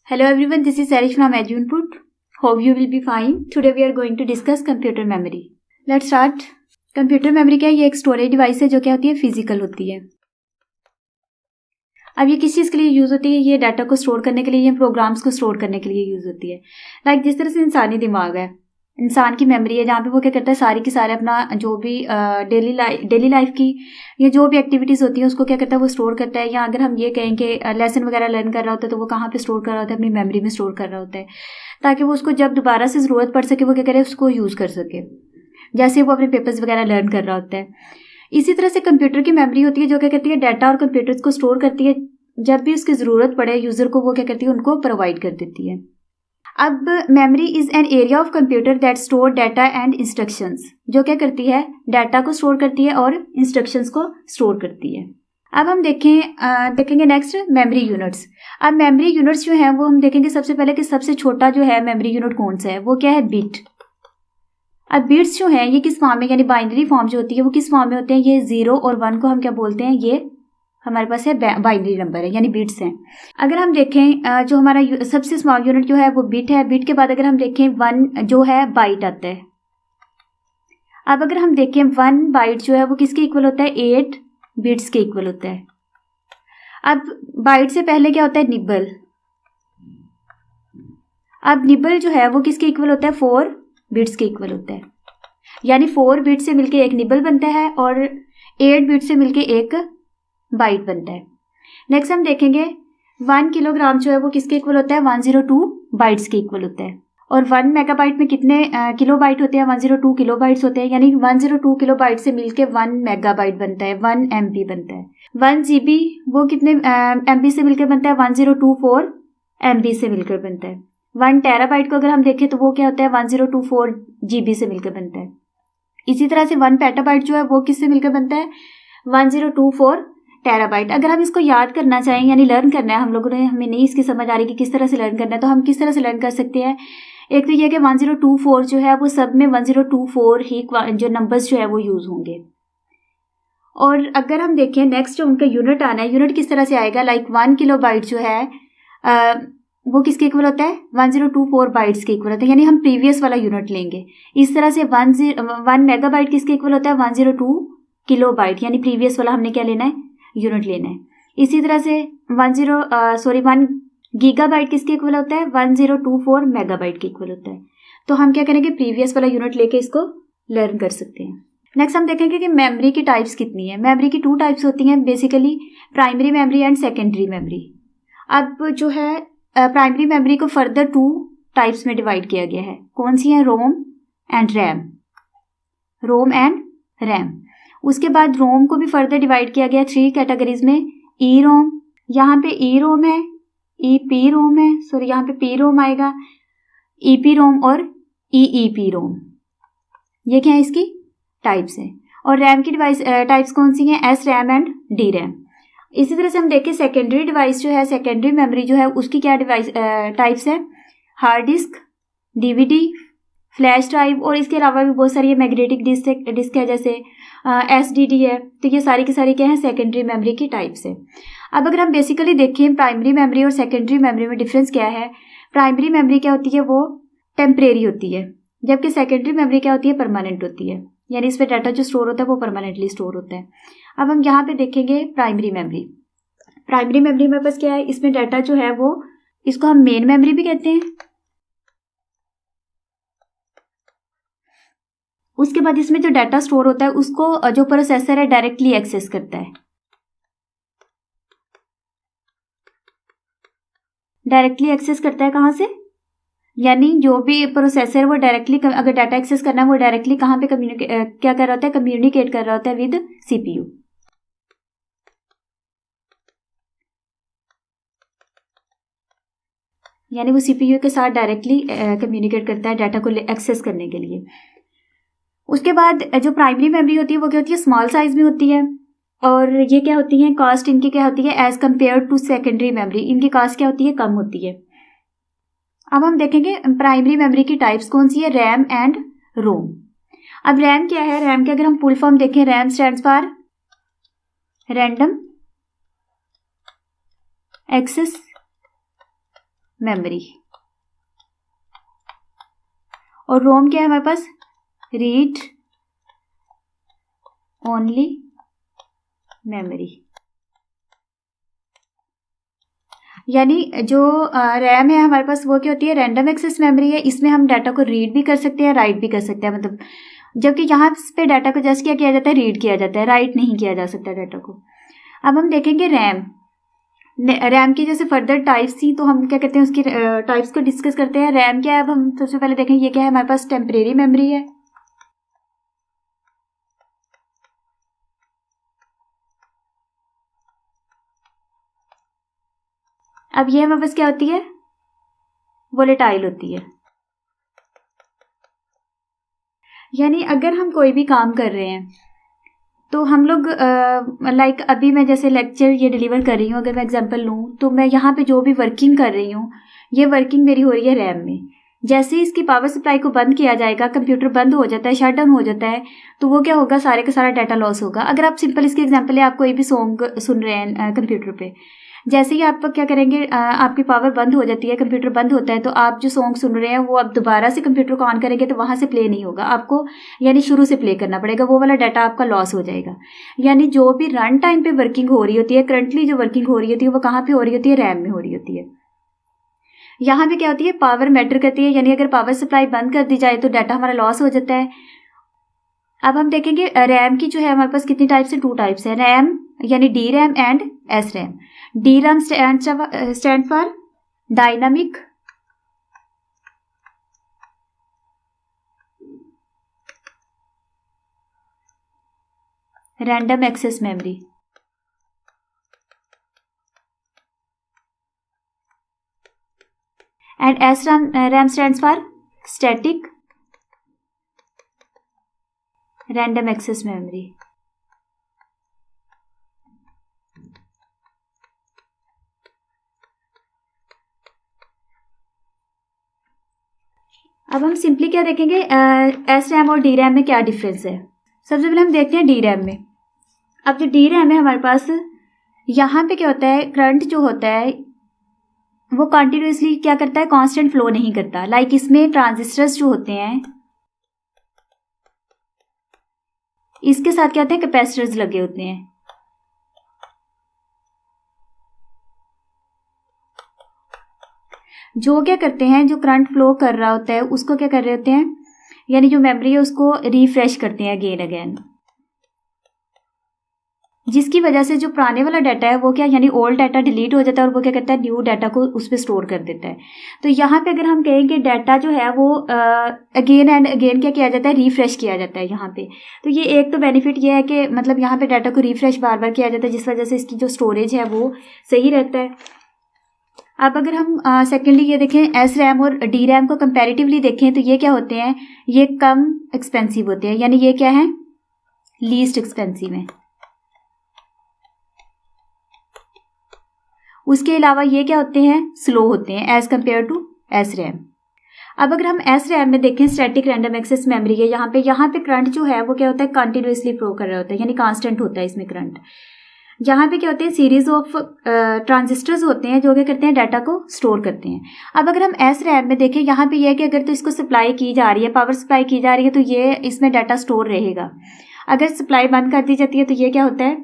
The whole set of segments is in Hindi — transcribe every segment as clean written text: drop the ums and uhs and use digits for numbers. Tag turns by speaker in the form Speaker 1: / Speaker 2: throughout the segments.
Speaker 1: Hello everyone, this is Sarish from EduInput. Hope you will be fine. Today we are going to discuss computer memory. Let's start. Computer memory क्या है? ये एक स्टोरेज डिवाइस है जो क्या होती है, फिजिकल होती है. अब ये किस चीज़ के लिए यूज़ होती है? ये डाटा को स्टोर करने के लिए, ये प्रोग्राम्स को स्टोर करने के लिए यूज़ होती है. लाइक जिस तरह से इंसानी दिमाग है, इंसान की मेमोरी है, जहाँ पे वो क्या करता है, सारी की सारे अपना जो भी डेली लाइफ की या जो भी एक्टिविटीज़ होती है उसको क्या करता है, वो स्टोर करता है. या अगर हम ये कहें कि लेसन वगैरह लर्न कर रहा होता है तो वो कहाँ पे स्टोर कर रहा होता है, अपनी मेमोरी में स्टोर कर रहा होता है, ताकि वो उसको जब दोबारा से ज़रूरत पड़ सके वो क्या करे, उसको यूज़ कर सके, जैसे वो अपने पेपर्स वगैरह लर्न कर रहा होता है. इसी तरह से कंप्यूटर की मेमोरी होती है जो क्या करती है, डाटा और कंप्यूटर्स को स्टोर करती है. जब भी उसकी ज़रूरत पड़े यूज़र को, वो क्या करती है, उनको प्रोवाइड कर देती है. अब memory is an area of computer that store data and instructions. जो क्या करती है, डाटा को स्टोर करती है और इंस्ट्रक्शंस को स्टोर करती है. अब हम देखेंगे नेक्स्ट मेमोरी यूनिट्स. अब मेमोरी यूनिट्स जो हैं वो हम देखेंगे सबसे पहले कि सबसे छोटा जो है मेमोरी यूनिट कौन सा है, वो क्या है, बिट. अब बिट्स जो हैं ये किस फॉर्म में, यानी बाइनरी फॉर्म जो होती है वो किस फॉर्म में होते हैं, ये 0 और 1 को हम क्या बोलते हैं, ये हमारे पास है बाइनरी नंबर है, यानी बिट्स हैं. अगर हम देखें जो हमारा सबसे स्मॉल यूनिट जो है वो बिट है. बिट के बाद अगर हम देखें 1 जो है बाइट आता है. अब अगर हम देखें 1 बाइट जो है वो किसके इक्वल होता है, 8 बिट्स के इक्वल होता है. अब बाइट से पहले क्या होता है, निबल. अब निबल जो है वो किसके इक्वल होता है, 4 बिट्स के इक्वल होता है. यानी 4 बिट से मिलके एक निबल बनता है और 8 बिट से मिलके एक बाइट बनता है. नेक्स्ट हम देखेंगे 1 किलोग्राम जो है वो किसके इक्वल होता है, 102 बाइट्स के इक्वल होता है. और 1 मेगाबाइट में कितने किलोबाइट होते हैं, 102 किलोबाइट्स होते हैं. यानी 102 किलोबाइट से मिलके 1 मेगाबाइट बनता है, 1 MB बनता है. 1 GB वो कितने MB से मिलकर बनता है, 1024 MB से मिलकर बनता है. 1 टेराबाइट को अगर हम देखें तो वो क्या होता है, 1024 GB से मिलकर बनता है. इसी तरह से 1 पेटाबाइट जो है वो किससे मिलकर बनता है, 1024 टेराबाइट. अगर हम इसको याद करना चाहें यानी लर्न करना है, हम लोगों ने, हमें नहीं इसकी समझ आ रही कि किस तरह से लर्न करना है, तो हम किस तरह से लर्न कर सकते हैं. एक तो ये कि 1024 जो है वो सब में 1024 ही जो नंबर्स जो है वो यूज़ होंगे. और अगर हम देखें नेक्स्ट जो उनका यूनिट आना है, यूनिट किस तरह से आएगा, लाइक 1 किलोबाइट जो है वो किसके इक्वल होता है, 1024 बाइट्स के इक्वल होता है. यानी हम प्रीवियस वाला यूनिट लेंगे. इस तरह से 1 मेगाबाइट किसके इक्वल होता है, 102 किलोबाइट. यानी प्रीवियस वाला हमने क्या लेना है, यूनिट लेना है. इसी तरह से 1 गीगाबाइट किसके इक्वल होता है, 1024 मेगाबाइट के इक्वल होता है. तो हम क्या करेंगे, प्रीवियस वाला यूनिट लेके इसको लर्न कर सकते हैं. नेक्स्ट हम देखेंगे कि मेमोरी की टाइप्स कितनी है. मेमोरी की 2 टाइप्स होती हैं basically, primary memory and secondary memory. अब जो है प्राइमरी मेमोरी को फर्दर 2 टाइप्स में डिवाइड किया गया है. कौन सी है, ROM and RAM. ROM and RAM. उसके बाद रोम को भी फर्दर डिवाइड किया गया 3 कैटेगरीज में. ई रोम, यहाँ पे ई रोम है, ई पी रोम है, सॉरी यहाँ पे पी रोम आएगा, ई पी रोम और ई पी रोम. ये क्या है, इसकी टाइप्स है. और रैम की डिवाइस टाइप्स कौन सी हैं, S RAM and D RAM. इसी तरह से हम देखें सेकेंडरी डिवाइस जो है, सेकेंडरी मेमोरी जो है उसकी क्या डिवाइस टाइप्स है, hard disk, DVD, flash drive, और इसके अलावा भी बहुत सारी मैग्नेटिक डिस्क है, जैसे एसडीडी है. तो ये सारी की सारी क्या है, सेकेंडरी मेमोरी की टाइप्स है. अब अगर हम बेसिकली देखें प्राइमरी मेमोरी और सेकेंडरी मेमोरी में डिफरेंस क्या है. प्राइमरी मेमोरी क्या होती है, वो टेम्परेरी होती है, जबकि सेकेंडरी मेमोरी क्या होती है, परमानेंट होती है. यानी इस पर डाटा जो स्टोर होता है वो परमानेंटली स्टोर होता है. अब हम यहाँ पे देखेंगे प्राइमरी मेमोरी. प्राइमरी मेमोरी में बस क्या है, इसमें डाटा जो है वो, इसको हम मेन मेमोरी भी कहते हैं. उसके बाद इसमें जो डाटा स्टोर होता है उसको जो प्रोसेसर है डायरेक्टली एक्सेस करता है. डायरेक्टली एक्सेस करता है कहाँ से, यानी जो भी प्रोसेसर वो डायरेक्टली, अगर डाटा एक्सेस करना है वो डायरेक्टली कहाँ पे क्या कर रहा होता है, कम्युनिकेट कर रहा होता है विद सीपीयू. यानी वो सीपीयू के साथ डायरेक्टली कम्युनिकेट करता है डाटा को एक्सेस करने के लिए. उसके बाद जो प्राइमरी मेमोरी होती है वो क्या होती है, स्मॉल साइज में होती है. और ये क्या होती है, कास्ट इनकी क्या होती है, as compare to secondary memory, इनकी कास्ट क्या होती है, कम होती है. अब हम देखेंगे प्राइमरी मेमोरी की टाइप्स कौन सी है, रैम एंड रोम. अब रैम क्या है, रैम के अगर हम फुल फॉर्म देखें, RAM stands for random access memory. और रोम क्या है हमारे पास, रीड ओनली मेमोरी। यानी जो रैम है हमारे पास वो क्या होती है, रैंडम एक्सेस मेमोरी है। इसमें हम डाटा को रीड भी कर सकते हैं, राइट भी कर सकते हैं, मतलब जबकि यहाँ पे डाटा को जस्ट क्या किया जाता है, रीड किया जाता है, राइट नहीं किया जा सकता डाटा को। अब हम देखेंगे रैम की जैसे फर्दर टाइप्स थी, तो हम क्या कहते हैं उसकी टाइप्स को डिस्कस करते हैं। रैम क्या है, अब हम सबसे पहले देखें ये क्या है, हमारे पास टेम्परेरी मेमोरी है। अब ये हमारे पास क्या होती है, वोलेटाइल होती है। यानी अगर हम कोई भी काम कर रहे हैं तो हम लोग लाइक अभी मैं जैसे लेक्चर ये डिलीवर कर रही हूँ, अगर मैं एग्जांपल लूँ तो मैं यहाँ पे जो भी वर्किंग कर रही हूँ, ये वर्किंग मेरी हो रही है रैम में। जैसे ही इसकी पावर सप्लाई को बंद किया जाएगा, कंप्यूटर बंद हो जाता है, शट डाउन हो जाता है, तो वो क्या होगा, सारे का सारा डाटा लॉस होगा। अगर आप सिंपल इसकी एग्जांपल है, आप कोई भी सॉन्ग सुन रहे हैं कंप्यूटर पे, जैसे ही आप क्या करेंगे, आपकी पावर बंद हो जाती है, कंप्यूटर बंद होता है, तो आप जो सॉन्ग सुन रहे हैं वो आप दोबारा से कंप्यूटर को ऑन करेंगे तो वहाँ से प्ले नहीं होगा, आपको यानी शुरू से प्ले करना पड़ेगा, वो वाला डाटा आपका लॉस हो जाएगा। यानी जो भी रन टाइम पे वर्किंग हो रही होती है, करंटली जो वर्किंग हो रही होती है, वो कहाँ पे हो रही होती है, रैम में हो रही होती है। यहाँ पे क्या होती है, पावर मैटर करती है, यानी अगर पावर सप्लाई बंद कर दी जाए तो डाटा हमारा लॉस हो जाता है। अब हम देखेंगे रैम की जो है हमारे पास कितनी टाइप्स है, 2 टाइप्स है रैम, यानी D RAM and S RAM. D RAM stand for dynamic random access memory, and S RAM stands for static random access memory. अब हम सिंपली क्या देखेंगे, एस रैम और डी रैम में क्या डिफरेंस है। सबसे पहले हम देखते हैं डी रैम में। अब जो डी रैम है हमारे पास, यहाँ पे क्या होता है, करंट जो होता है वो कंटिन्यूसली क्या करता है, कांस्टेंट फ्लो नहीं करता। लाइक इसमें ट्रांजिस्टर्स जो होते हैं, इसके साथ क्या होते हैं, कैपेसिटर्स लगे होते हैं। जो क्या करते हैं, जो करंट फ्लो कर रहा होता है उसको क्या कर रहे होते हैं, यानी जो मेमोरी है उसको रिफ्रेश करते हैं अगेन अगेन, जिसकी वजह से जो पुराने वाला डाटा है वो क्या, यानी ओल्ड डाटा डिलीट हो जाता है और वो क्या करता है, न्यू डाटा को उस पर स्टोर कर देता है। तो यहाँ पे अगर हम कहें कि डाटा जो है वो अगेन एंड अगेन क्या किया जाता है, रिफ्रेश किया जाता है यहाँ पे। तो ये एक तो बेनिफिट ये है कि मतलब यहाँ पे डाटा को रिफ्रेश बार बार किया जाता है, जिस वजह से इसकी जो स्टोरेज है वो सही रहता है। अब अगर हम सेकेंडली ये देखें, एस रैम और डी रैम को कंपैरेटिवली देखें तो ये क्या होते हैं, ये कम एक्सपेंसिव होते हैं, यानी ये क्या है, लीस्ट एक्सपेंसिव है। उसके अलावा ये क्या होते हैं, स्लो होते हैं as compare to S RAM. अब अगर हम एस रैम में देखें, स्टैटिक रैंडम एक्सेस मेमोरी है, यहाँ पे करंट जो है वो क्या होता है, कंटिन्यूसली फ्लो कर रहा होता है, यानी कांस्टेंट होता है इसमें करंट। यहाँ पे क्या होते हैं, सीरीज ऑफ ट्रांजिस्टर्स होते हैं जो क्या करते हैं, डाटा को स्टोर करते हैं। अब अगर हम एस रैम में देखें, यहाँ पे यह है कि अगर तो इसको सप्लाई की जा रही है, पावर सप्लाई की जा रही है, तो ये इसमें डाटा स्टोर रहेगा। अगर सप्लाई बंद कर दी जाती है तो ये क्या होता है,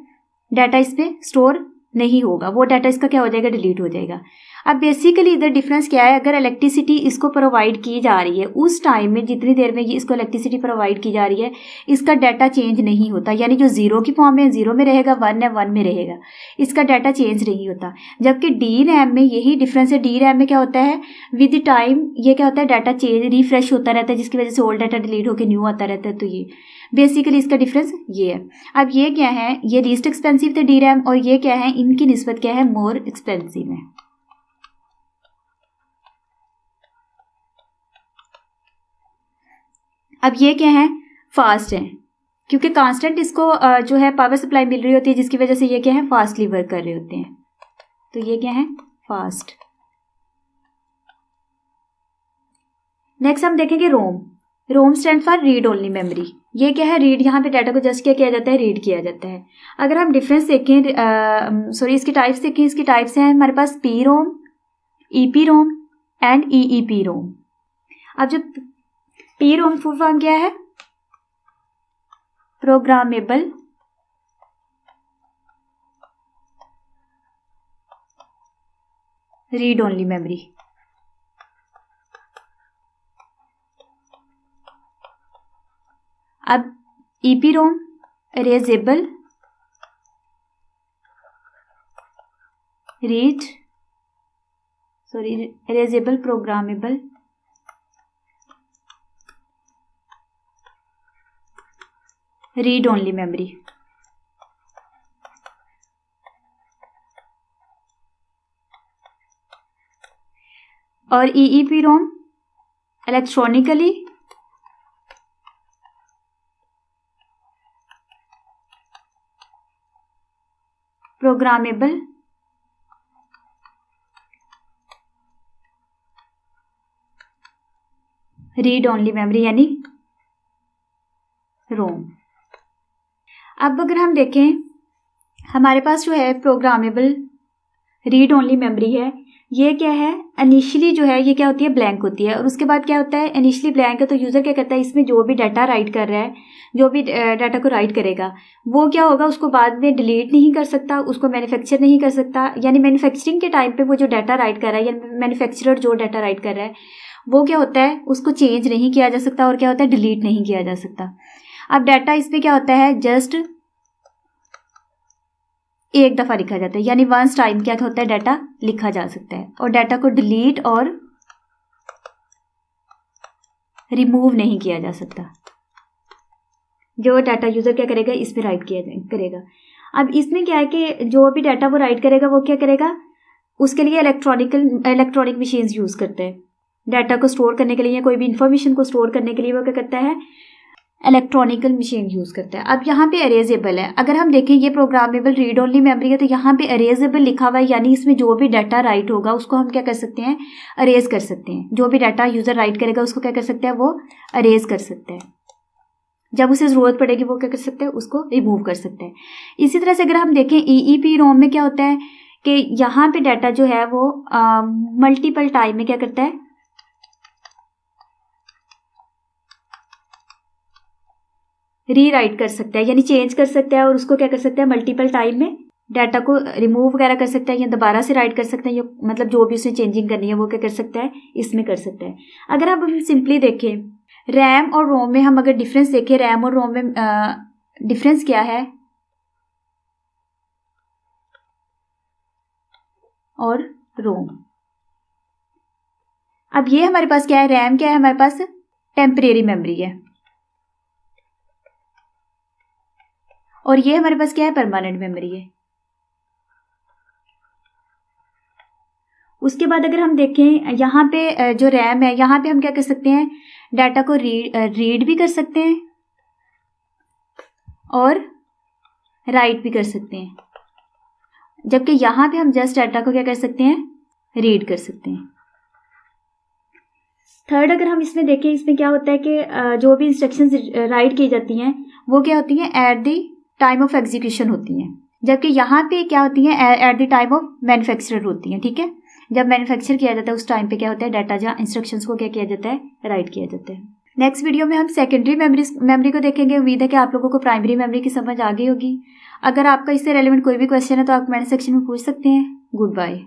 Speaker 1: डाटा इसमें स्टोर नहीं होगा, वो डाटा इसका क्या हो जाएगा, डिलीट हो जाएगा। अब बेसिकली इधर डिफरेंस क्या है, अगर इलेक्ट्रिसिटी इसको प्रोवाइड की जा रही है उस टाइम में, जितनी देर में ये इसको इलेक्ट्रिसिटी प्रोवाइड की जा रही है, इसका डाटा चेंज नहीं होता, यानी जो जीरो की फॉर्म में जीरो में रहेगा, 1 है 1 में रहेगा, इसका डाटा चेंज नहीं होता। जबकि डी रैम में यही डिफरेंस है, डी रैम में क्या होता है, विद टाइम ये क्या होता है, डाटा चेंज रिफ्रेश होता रहता है, जिसकी वजह से ओल्ड डाटा डिलीट होकर न्यू आता रहता है। तो ये बेसिकली इसका डिफरेंस ये है। अब ये क्या है, ये लीस्ट एक्सपेंसिव थे डी रैम, और ये क्या है, इनकी निस्बत क्या है, मोर एक्सपेंसिव है। अब ये क्या है, फास्ट है, क्योंकि कांस्टेंट इसको जो है पावर सप्लाई मिल रही होती है, जिसकी वजह से ये क्या है, फास्टली वर्क कर रहे होते हैं। तो ये क्या है, फास्ट। नेक्स्ट हम देखेंगे ROM. ROM stand for read only memory. ये क्या है, रीड, यहाँ पे डाटा को जस्ट क्या किया जाता है, रीड किया जाता है। अगर हम डिफरेंस देखें, इसकी टाइप्स देखें, इसकी टाइप्स हैं हमारे पास P ROM, E P ROM and EEPROM। अब जो PROM फुल फॉर्म क्या है? Programmable read only memory. अब EEPROM erasable erasable programmable read only memory. और EEPROM electronically programmable read only memory यानी रोम। अब अगर हम देखें हमारे पास जो है प्रोग्रामेबल रीड ओनली मेमोरी है, ये क्या है? इनिशियली जो है ये क्या होती है? ब्लैंक होती है। और उसके बाद क्या होता है? इनिशियली ब्लैंक है तो यूज़र क्या करता है, इसमें जो भी डाटा राइट कर रहा है, जो भी डाटा को राइट करेगा वो क्या होगा, उसको बाद में डिलीट नहीं कर सकता, उसको मैन्युफैक्चर नहीं कर सकता। यानी मैन्युफैक्चरिंग के टाइम पे वो जो डाटा राइट कर रहा है या मैन्युफैक्चरर जो डाटा राइट कर रहा है वो क्या होता है, उसको चेंज नहीं किया जा सकता और क्या होता है, डिलीट नहीं किया जा सकता। अब डाटा इसमें क्या होता है, जस्ट एक दफ़ा लिखा जाता है, यानी वंस टाइम क्या होता है, डाटा लिखा जा सकता है और डाटा को डिलीट और रिमूव नहीं किया जा सकता। जो डाटा यूज़र क्या करेगा, इसमें राइट किया करेगा। अब इसमें क्या है कि जो भी डाटा वो राइट करेगा वो क्या करेगा, उसके लिए इलेक्ट्रॉनिक मशीन्स यूज़ करते हैं। डाटा को स्टोर करने के लिए, कोई भी इंफॉर्मेशन को स्टोर करने के लिए वो क्या करता है, इलेक्ट्रॉनिकल मशीन यूज़ करता है। अब यहाँ पे इरेजेबल है, अगर हम देखें ये प्रोग्रामेबल रीड ओनली मेमोरी है तो यहाँ पे इरेजेबल लिखा हुआ है, यानी इसमें जो भी डाटा राइट होगा उसको हम क्या कर सकते हैं, अरेज कर सकते हैं। जो भी डाटा यूज़र राइट करेगा उसको क्या कर सकते हैं, वो अरेज कर सकते हैं। जब उसे ज़रूरत पड़ेगी वो क्या कर सकते हैं, उसको रिमूव कर सकते हैं। इसी तरह से अगर हम देखें EEPROM में क्या होता है कि यहाँ पे डाटा जो है वो मल्टीपल टाइम में क्या करता है, रीराइट कर सकता है, यानी चेंज कर सकता है और उसको क्या कर सकता है, मल्टीपल टाइम में डाटा को रिमूव वगैरह कर सकता है या दोबारा से राइट कर सकता है, या मतलब जो भी उसने चेंजिंग करनी है वो क्या कर सकता है, इसमें कर सकता है। अगर हम सिंपली देखें रैम और रोम में, हम अगर डिफरेंस देखें रैम और रोम में डिफरेंस क्या है, और रोम। अब ये हमारे पास क्या है, रैम क्या है, हमारे पास टेम्परेरी मेमोरी है और ये हमारे पास क्या है, परमानेंट मेमोरी है। उसके बाद अगर हम देखें यहाँ पे जो रैम है, यहाँ पे हम क्या कर सकते हैं, डाटा को रीड भी कर सकते हैं और राइट भी कर सकते हैं, जबकि यहाँ पे हम जस्ट डाटा को क्या कर सकते हैं, रीड कर सकते हैं। थर्ड अगर हम इसमें देखें, इसमें क्या होता है कि जो भी इंस्ट्रक्शंस राइट की जाती हैं वो क्या होती हैं, at the time of execution होती हैं, जबकि यहाँ पे क्या होती हैं, at the time of manufacturer होती हैं। ठीक है, जब मैन्युफैक्चर किया जाता है उस टाइम पे क्या होता है, डाटा जहाँ इंस्ट्रक्शंस को क्या किया जाता है, राइट किया जाता है। नेक्स्ट वीडियो में हम सेकेंडरी मेमोरी को देखेंगे। उम्मीद है कि आप लोगों को प्राइमरी मेमोरी की समझ आ गई होगी। अगर आपका इससे रेलेवेंट कोई भी क्वेश्चन है तो आप कमेंट सेक्शन में पूछ सकते हैं। Good bye.